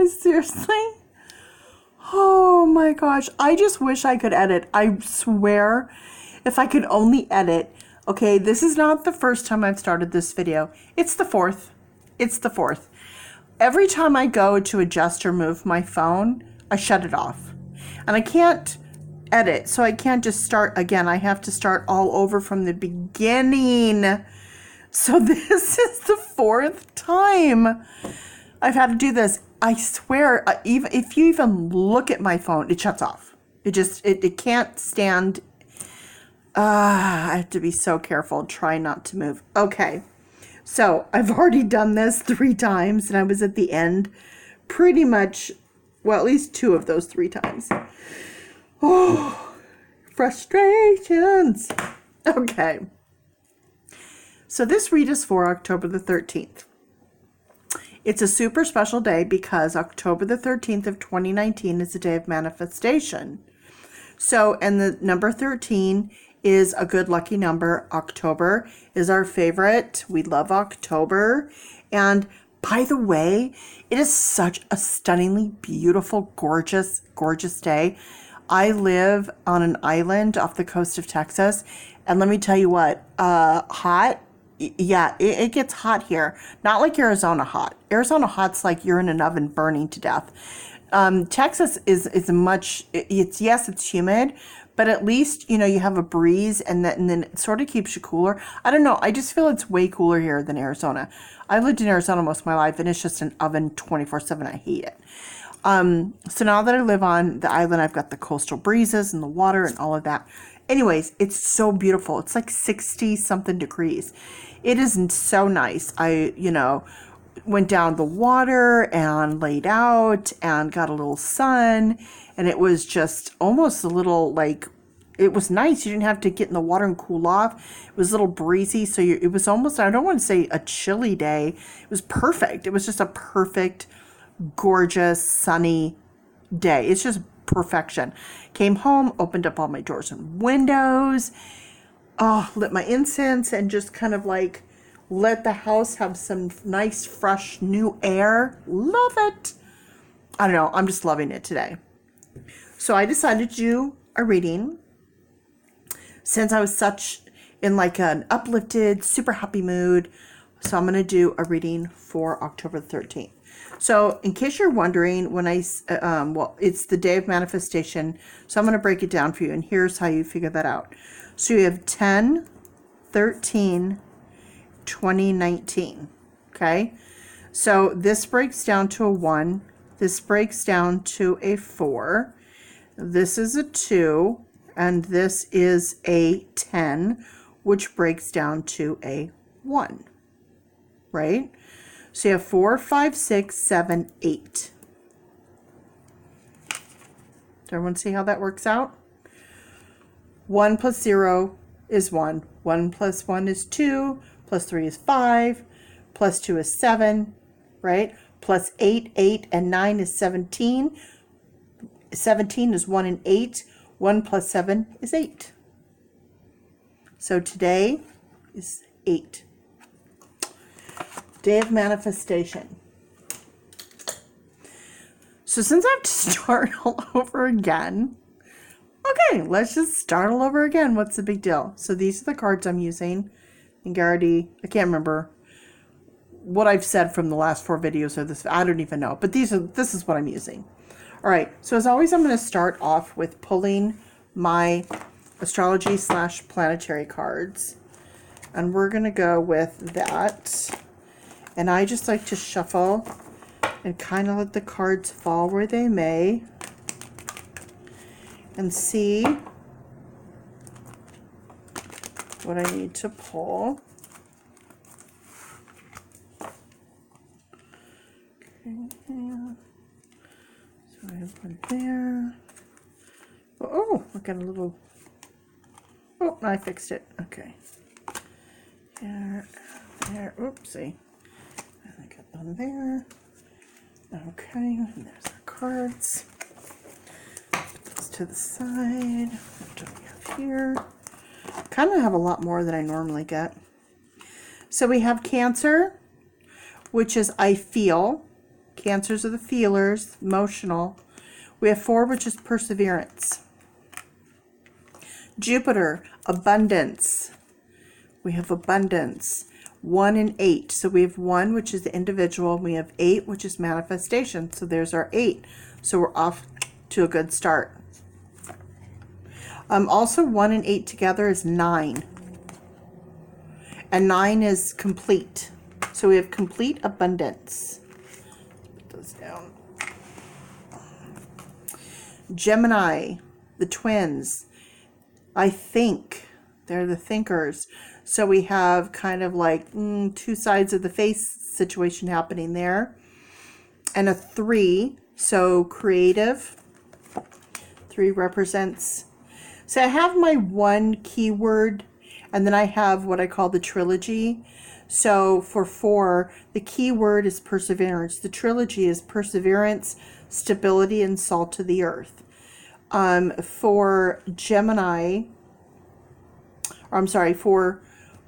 I seriously? Oh my gosh. I just wish I could edit. I swear, if I could only edit. Okay, this is not the first time I've started this video. It's the fourth. It's the fourth. Every time I go to adjust or move my phone, I shut it off. And I can't edit, so I can't just start again. I have to start all over from the beginning. So this is the fourth time I've had to do this. I swear, even if you even look at my phone, it shuts off. It can't stand. I have to be so careful. Try not to move. Okay. So I've already done this 3 times, and I was at the end pretty much, well, at least 2 of those 3 times. Oh, frustrations. Okay. So this read is for October the 13th. It's a super special day because October the 13th of 2019 is a day of manifestation. So, and the number 13 is a good lucky number. October is our favorite. We love October. And by the way, it is such a stunningly beautiful, gorgeous, gorgeous day. I live on an island off the coast of Texas. And let me tell you what, hot. Yeah, it gets hot here. Not like Arizona hot. Arizona hot's like you're in an oven burning to death. Texas is much, yes, it's humid, but at least, you know, you have a breeze and then it sort of keeps you cooler. I don't know. I just feel it's way cooler here than Arizona. I lived in Arizona most of my life and it's just an oven 24/7. I hate it. So now that I live on the island, I've got the coastal breezes and the water and all of that. Anyways, it's so beautiful. It's like 60 something degrees. It is so nice. I, went down the water and laid out and got a little sun, and it was just almost a little like, it was nice. You didn't have to get in the water and cool off. It was a little breezy. So it was almost, I don't want to say a chilly day. It was perfect. It was just a perfect, gorgeous, sunny day. It's just perfection. Came home, opened up all my doors and windows, lit my incense, and just kind of like let the house have some nice, fresh, new air. Love it. I don't know. I'm just loving it today. So I decided to do a reading since I was such in like an uplifted, super happy mood. So I'm going to do a reading for October the 13th. So in case you're wondering, when it's the day of manifestation. So I'm going to break it down for you. And here's how you figure that out. So you have 10, 13, 2019. Okay. So this breaks down to a 1. This breaks down to a 4. This is a 2. And this is a 10, which breaks down to a 1. Right? So you have 4, 5, 6, 7, 8. Does everyone see how that works out? 1 plus 0 is 1. 1 plus 1 is 2. Plus 3 is 5. Plus 2 is 7. Right? Plus 8, 8, and 9 is 17. 17 is 1 and 8. 1 plus 7 is 8. So today is 8. Day of manifestation. So since I have to start all over again, okay, let's just start all over again. What's the big deal? So these are the cards I'm using. I think I can't remember what I've said from the last 4 videos of this. I don't even know, but this is what I'm using. All right, so as always, I'm going to start off with pulling my astrology / planetary cards. And we're going to go with that. And I just like to shuffle and kind of let the cards fall where they may and see what I need to pull. Okay, so I have one there. Oh, I got a little, oh, I fixed it. Okay. Here, there, oopsie. I got one there. Okay, and there's our cards. Put those to the side. What do we have here? Kind of have a lot more than I normally get. So we have Cancer, which is I feel. Cancers are the feelers, emotional. We have 4, which is perseverance. Jupiter, abundance. We have abundance. 1 and 8. So we have 1, which is the individual. We have 8, which is manifestation. So there's our 8. So we're off to a good start. Also 1 and 8 together is 9. And 9 is complete. So we have complete abundance. Put those down. Gemini, the twins. I think. They're the thinkers. So we have kind of like 2 sides of the face situation happening there. And a 3. So creative. 3 represents. So I have my 1 keyword, and then I have what I call the trilogy. So for 4, the keyword is perseverance. The trilogy is perseverance, stability, and salt to the earth. For Gemini, or I'm sorry, for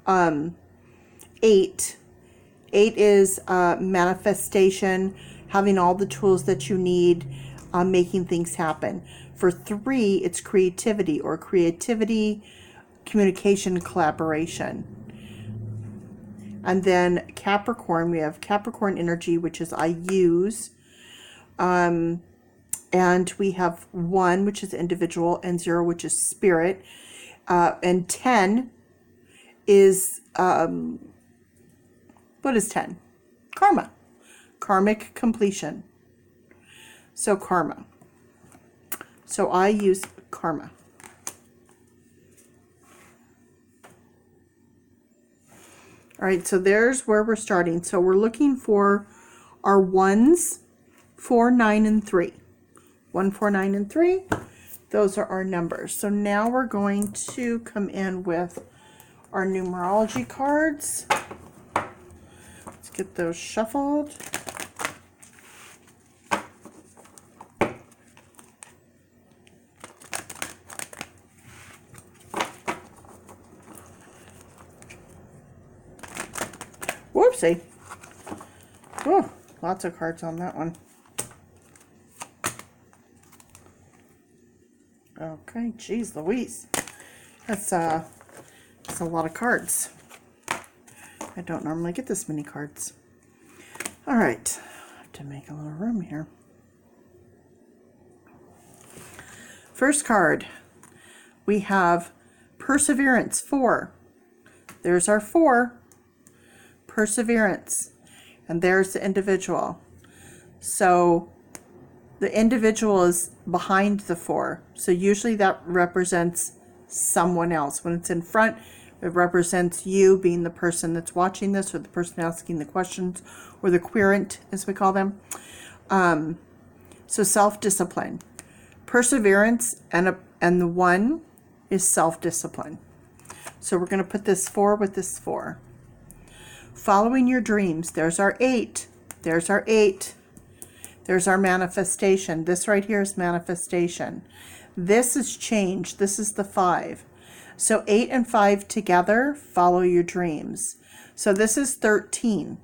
8 is manifestation, having all the tools that you need, making things happen. For 3, it's creativity, or creativity, communication, collaboration. And then Capricorn, we have Capricorn energy, which is I use. And we have 1, which is individual, and 0, which is spirit. And 10 is, what is 10? Karma. Karmic completion. So karma. So I use karma. All right, so there's where we're starting. So we're looking for our 1s, 4, 9, and 3. 1, 4, 9, and 3. Those are our numbers. So now we're going to come in with our numerology cards. Let's get those shuffled. Whoopsie. Oh, lots of cards on that one. Okay, geez Louise. That's a lot of cards. I don't normally get this many cards. All right, I have to make a little room here. First card, we have perseverance, 4. There's our 4. Perseverance, and there's the individual. So the individual is behind the 4, so usually that represents someone else. When it's in front, it represents you being the person that's watching this, or the person asking the questions, or the querent, as we call them. So self-discipline, perseverance, and the 1 is self-discipline. So we're going to put this 4 with this 4. Following your dreams, there's our 8. There's our 8. There's our manifestation. This right here is manifestation. This is change. This is the 5. So 8 and 5 together, follow your dreams. So this is 13.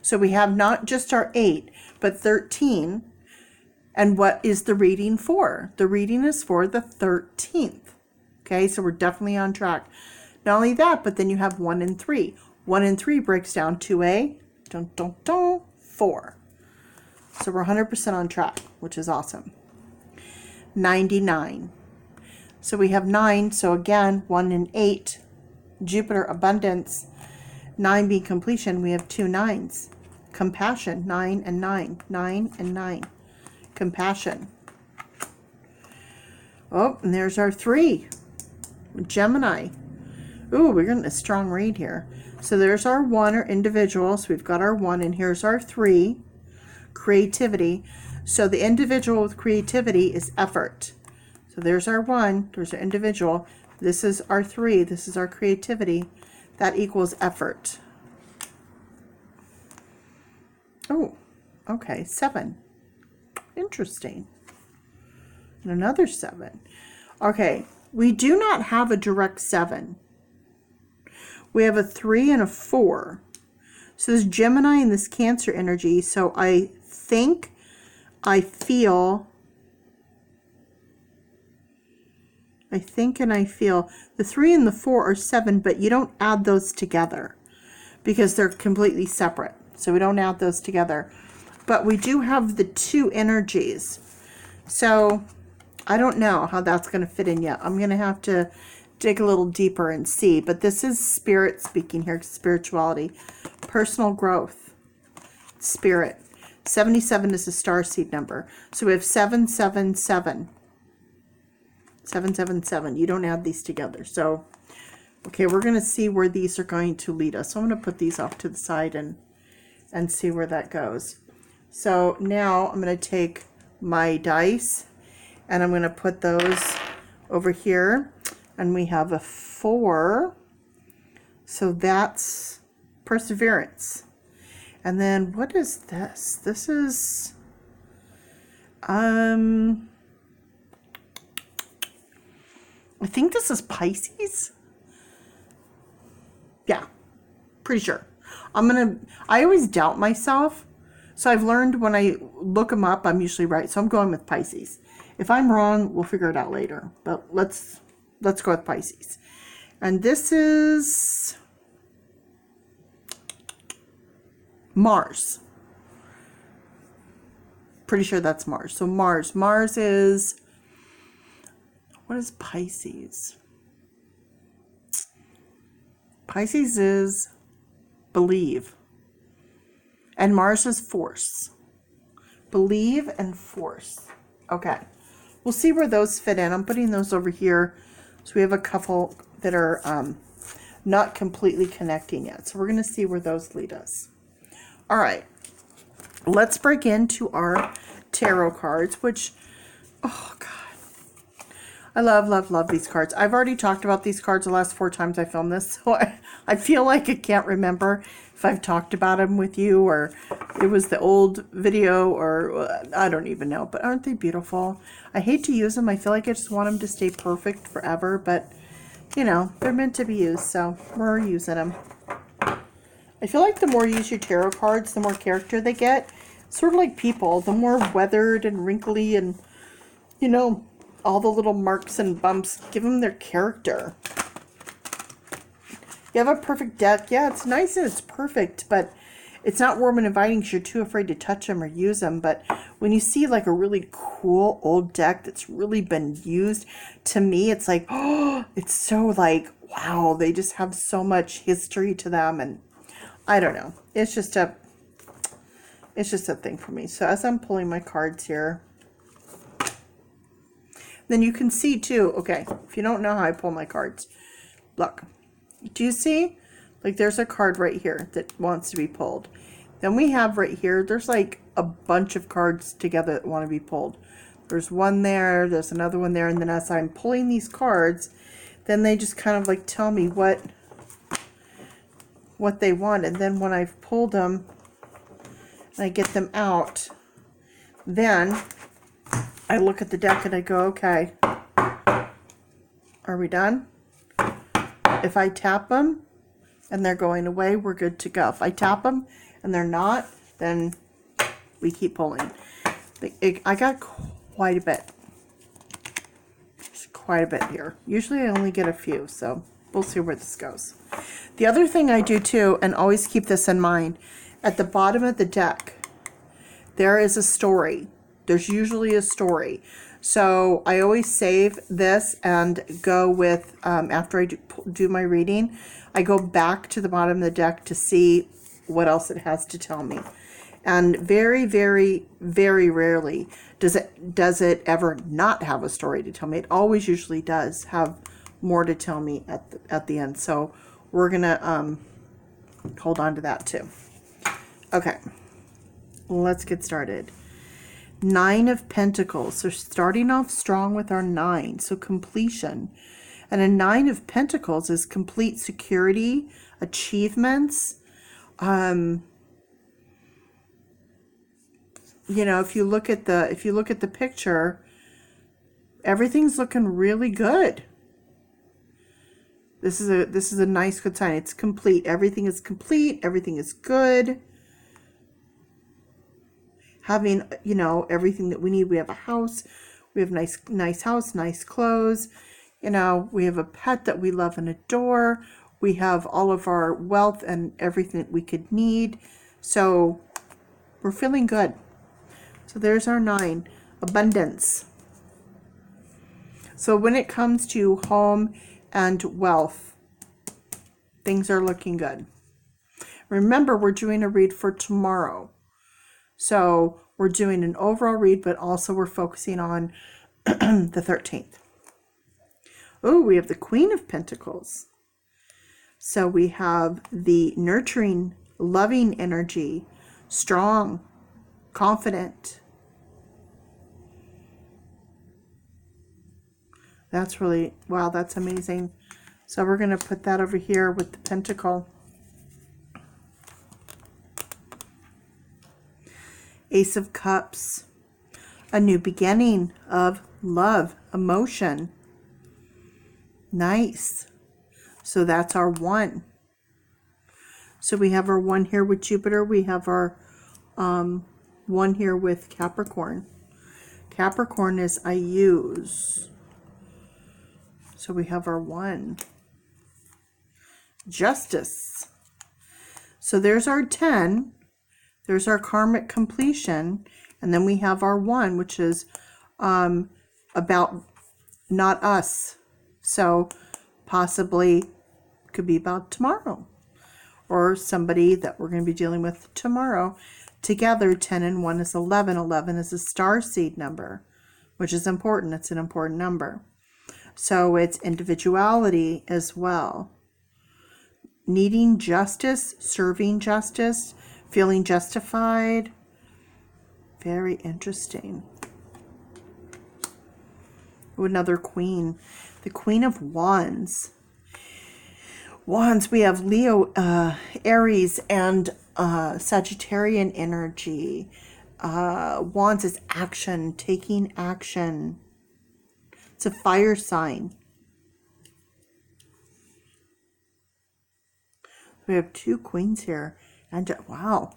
So we have not just our 8, but 13. And what is the reading for? The reading is for the 13th. Okay, so we're definitely on track. Not only that, but then you have 1 and 3. 1 and 3 breaks down to a 4. So we're 100% on track, which is awesome. 99. So we have 9. So again, 1 and 8. Jupiter, abundance. 9 being completion. We have 2 9s. Compassion, 9 and 9. 9 and 9. Compassion. Oh, and there's our 3. Gemini. Ooh, we're getting a strong read here. So there's our 1, or individual. So we've got our 1, and here's our 3, creativity. So the individual with creativity is effort. So there's our 1, there's our individual. This is our 3, this is our creativity. That equals effort. Oh, okay, 7. Interesting. And another 7. Okay, we do not have a direct 7. We have a 3 and a 4. So this Gemini and this Cancer energy. So I think, I feel, and I feel the 3 and the 4 are 7, but you don't add those together because they're completely separate. So we don't add those together. But we do have the 2 energies. So I don't know how that's going to fit in yet. I'm going to have to dig a little deeper and see. But this is spirit speaking here, spirituality, personal growth, spirit. 77 is the starseed number. So we have 777. 777. You don't add these together. So, okay, we're going to see where these are going to lead us. So I'm going to put these off to the side and see where that goes. So now I'm going to take my dice and I'm going to put those over here. And we have a 4. So that's perseverance. And then what is this? This is I think this is Pisces. Yeah, pretty sure. I always doubt myself. So I've learned when I look them up, I'm usually right. So I'm going with Pisces. If I'm wrong, we'll figure it out later. But let's go with Pisces. And this is Mars. Pretty sure that's Mars. So Mars is, what is Pisces? Pisces is believe. And Mars is force. Believe and force. Okay. We'll see where those fit in. I'm putting those over here. So we have a couple that are not completely connecting yet. So we're going to see where those lead us. All right. Let's break into our tarot cards, which, oh God. I love these cards. I've already talked about these cards the last 4 times I filmed this, so I feel like I can't remember if I've talked about them with you or it was the old video or I don't even know, but aren't they beautiful? I hate to use them. I feel like I just want them to stay perfect forever, but you know, they're meant to be used, so we're using them. I feel like the more you use your tarot cards, the more character they get. Sort of like people, the more weathered and wrinkly and, you know, all the little marks and bumps, give them their character. You have a perfect deck. Yeah, it's nice and it's perfect, but it's not warm and inviting because you're too afraid to touch them or use them. But when you see like a really cool old deck that's really been used, to me, it's like, oh, it's so like, wow, they just have so much history to them. And I don't know. It's just a thing for me. So as I'm pulling my cards here, then you can see too, okay, if you don't know how I pull my cards, look, do you see? Like there's a card right here that wants to be pulled. Then we have right here, there's like a bunch of cards together that want to be pulled. There's one there, there's another one there, and then as I'm pulling these cards, then they just kind of like tell me what they want. And then when I've pulled them and I get them out, then I look at the deck and I go, okay, are we done? If I tap them and they're going away, we're good to go. If I tap them and they're not, then we keep pulling. I got quite a bit. There's quite a bit here. Usually I only get a few, so we'll see where this goes. The other thing I do too, and always keep this in mind, at the bottom of the deck, there is a story. There's usually a story. So I always save this and go with, after I do my reading, I go back to the bottom of the deck to see what else it has to tell me. And very, very, very rarely does it ever not have a story to tell me. It always usually does have more to tell me at the end. So we're going to hold on to that too. Okay, let's get started. 9 of Pentacles. So starting off strong with our 9. So completion. And a 9 of Pentacles is complete security, achievements. You know, if you look at the picture, everything's looking really good. This is a nice, good sign. It's complete. Everything is complete. Everything is good. Having, you know, everything that we need. We have a house. We have nice house, nice clothes. You know, we have a pet that we love and adore. We have all of our wealth and everything that we could need. So we're feeling good. So there's our 9, abundance. So when it comes to home and wealth, things are looking good. Remember, we're doing a read for tomorrow. So we're doing an overall read, but also we're focusing on the 13th. Oh, we have the Queen of Pentacles. So we have the nurturing, loving energy, strong, confident. That's really, wow, that's amazing. So we're going to put that over here with the pentacle. Ace of Cups. A new beginning of love, emotion. Nice. So that's our 1. So we have our 1 here with Jupiter. We have our 1 here with Capricorn. Capricorn is I use. So we have our 1. Justice. So there's our 10. There's our karmic completion. And then we have our 1, which is about not us. So possibly could be about tomorrow. Or somebody that we're going to be dealing with tomorrow. Together, 10 and 1 is 11. 11 is a star seed number, which is important. It's an important number. So it's individuality as well. Needing justice, serving justice, feeling justified. Very interesting. Oh, another queen. The Queen of Wands. Wands, we have Leo, Aries, and Sagittarian energy. Wands is action, taking action. It's a fire sign. We have 2 queens here. And wow.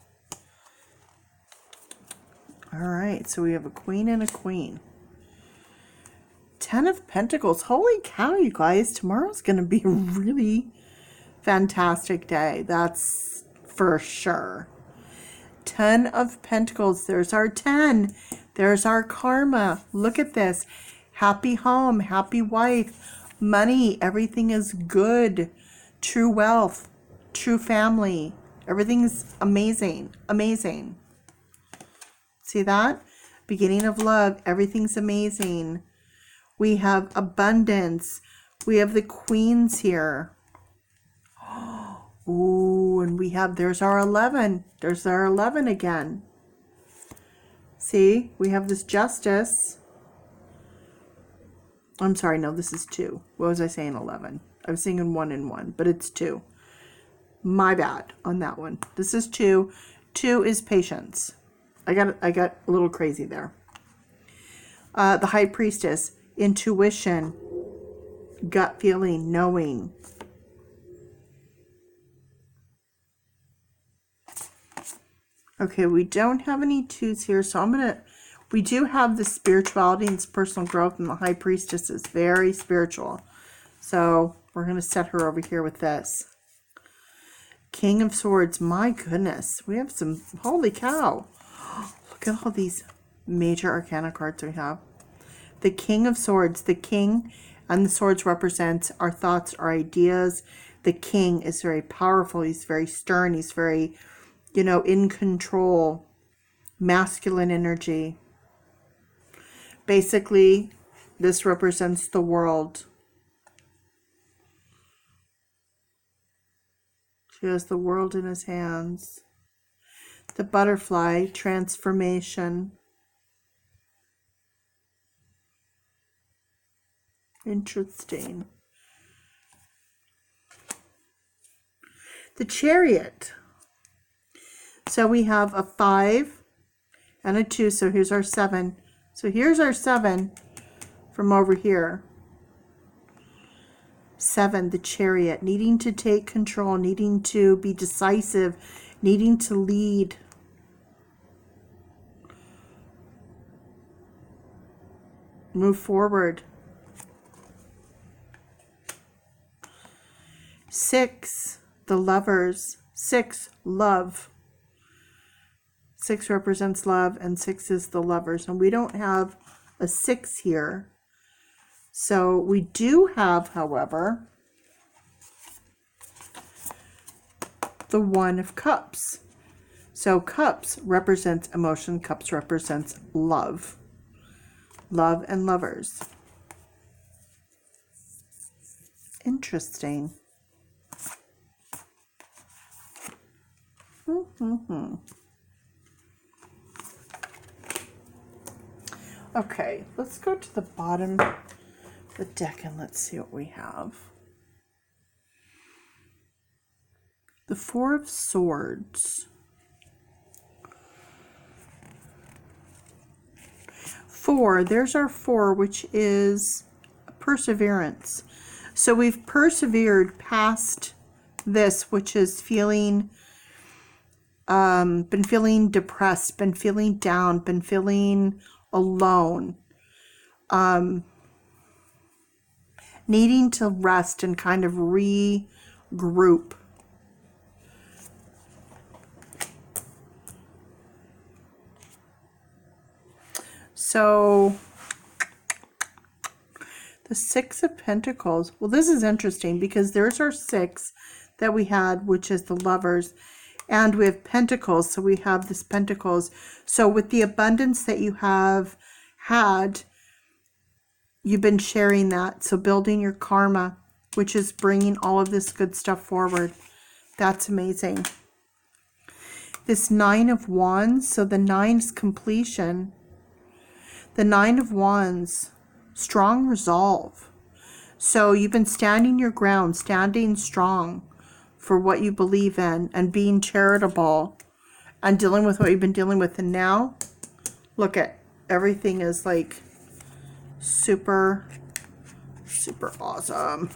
All right, so we have a queen and a queen. 10 of Pentacles. Holy cow, you guys. Tomorrow's going to be a really fantastic day. That's for sure. 10 of Pentacles. There's our 10. There's our karma. Look at this. Happy home, happy wife, money, everything is good. True wealth, true family. Everything's amazing, amazing. See that? Beginning of love, everything's amazing. We have abundance. We have the queens here. Ooh, and we have, there's our 11. There's our 11 again. See, we have this justice. I'm sorry, no, this is 2. What was I saying, 11? I was saying 1 and 1, but it's 2. My bad on that one. This is 2. 2 is patience. I got a little crazy there. The High Priestess, intuition, gut feeling, knowing. Okay, we don't have any 2s here, so I'm going to... We do have the spirituality and personal growth, and the High Priestess is very spiritual. So we're going to set her over here with this. King of Swords. My goodness. We have some... Holy cow. Look at all these major arcana cards we have. The King of Swords. The King and the Swords represent our thoughts, our ideas. The King is very powerful. He's very stern. He's very, you know, in control. Masculine energy. Basically, this represents the world. He has the world in his hands. The butterfly, transformation. Interesting. The Chariot. So we have a 5 and a 2. So here's our 7. So here's our 7 from over here. 7, the Chariot, needing to take control, needing to be decisive, needing to lead. Move forward. 6, the Lovers. 6, love. 6 represents love, and 6 is the Lovers. And we don't have a 6 here. So we do have, however, the 1 of Cups. So Cups represents emotion. Cups represents love. Love and lovers. Interesting. Okay, let's go to the bottom of the deck and let's see what we have. The 4 of Swords. 4, there's our 4, which is perseverance. So we've persevered past this, which is feeling, been feeling depressed, been feeling down, been feeling alone, needing to rest and kind of regroup. So the 6 of Pentacles, well, this is interesting because there's our 6 that we had, which is the Lovers, and we have Pentacles, so we have this Pentacles. So with the abundance that you have had, you've been sharing that. So building your karma, which is bringing all of this good stuff forward. That's amazing. This 9 of Wands, so the 9 is completion. The 9 of Wands, strong resolve. So you've been standing your ground, standing strong for what you believe in and being charitable and dealing with what you've been dealing with. And now, look at, everything is like super, super awesome.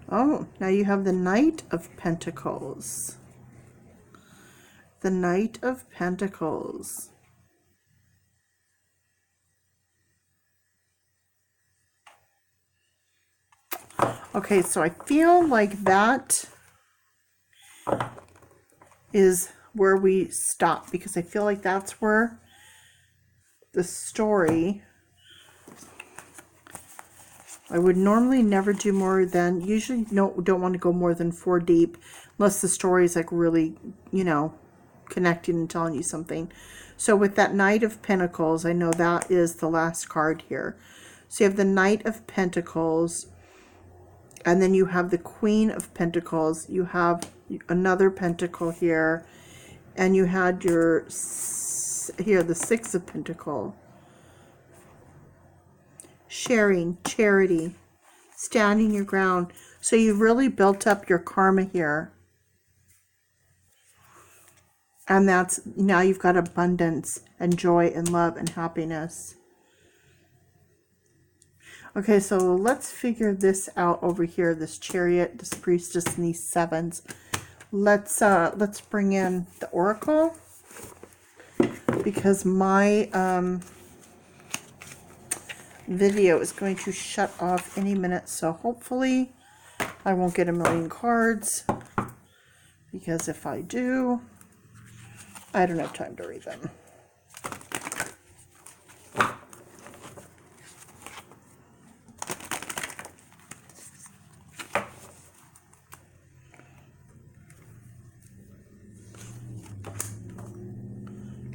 Oh, now you have the Knight of Pentacles. The Knight of Pentacles. Okay, so I feel like that is where we stop, because I feel like that's where the story, I would normally never do more than, usually don't want to go more than 4 deep, unless the story is like really, you know, connecting and telling you something. So with that Knight of Pentacles, I know that is the last card here. So you have the Knight of Pentacles, and then you have the Queen of Pentacles. You have another pentacle here, and you had your, here, the 6 of Pentacles. Sharing, charity, standing your ground. So you've really built up your karma here. And that's, now you've got abundance and joy and love and happiness. Okay, so let's figure this out over here. This Chariot, this Priestess, and these 7s. Let's bring in the Oracle, because my video is going to shut off any minute. So hopefully I won't get a million cards, because if I do, I don't have time to read them.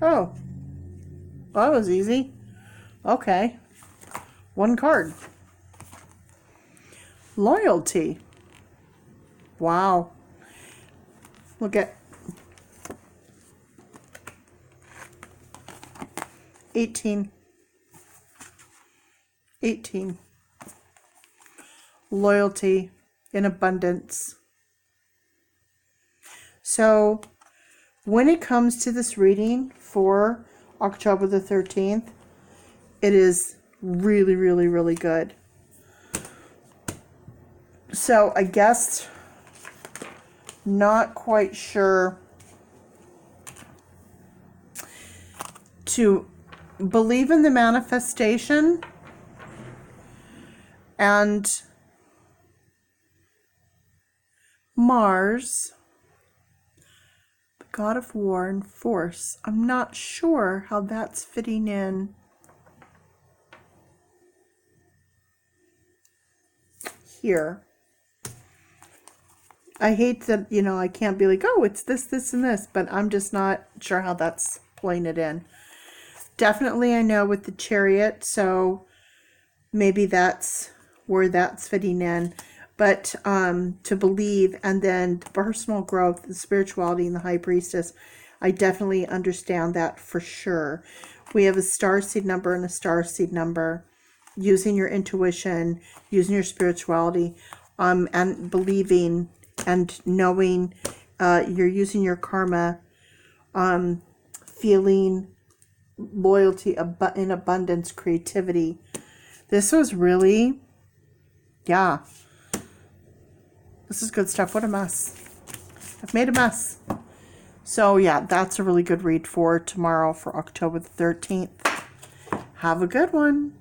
Oh, well, that was easy. Okay. 1 card. Loyalty. Wow. Look at 18. 18. Loyalty in abundance. So when it comes to this reading for October the 13th, it is really, really, really good. So I guess not quite sure to believe in the manifestation and Mars, the god of war and force. I'm not sure how that's fitting in here. I hate that, you know, I can't be like, oh, it's this, this, and this, but I'm just not sure how that's pulling it in. Definitely I know with the Chariot, so maybe that's where that's fitting in. But to believe, and then the personal growth, the spirituality, and the High Priestess, I definitely understand that for sure. We have a starseed number and a starseed number. Using your intuition, using your spirituality, and believing and knowing, you're using your karma, feeling loyalty in abundance, creativity. This was really, yeah, this is good stuff. What a mess. I've made a mess. So yeah, that's a really good read for tomorrow, for October the 13th. Have a good one.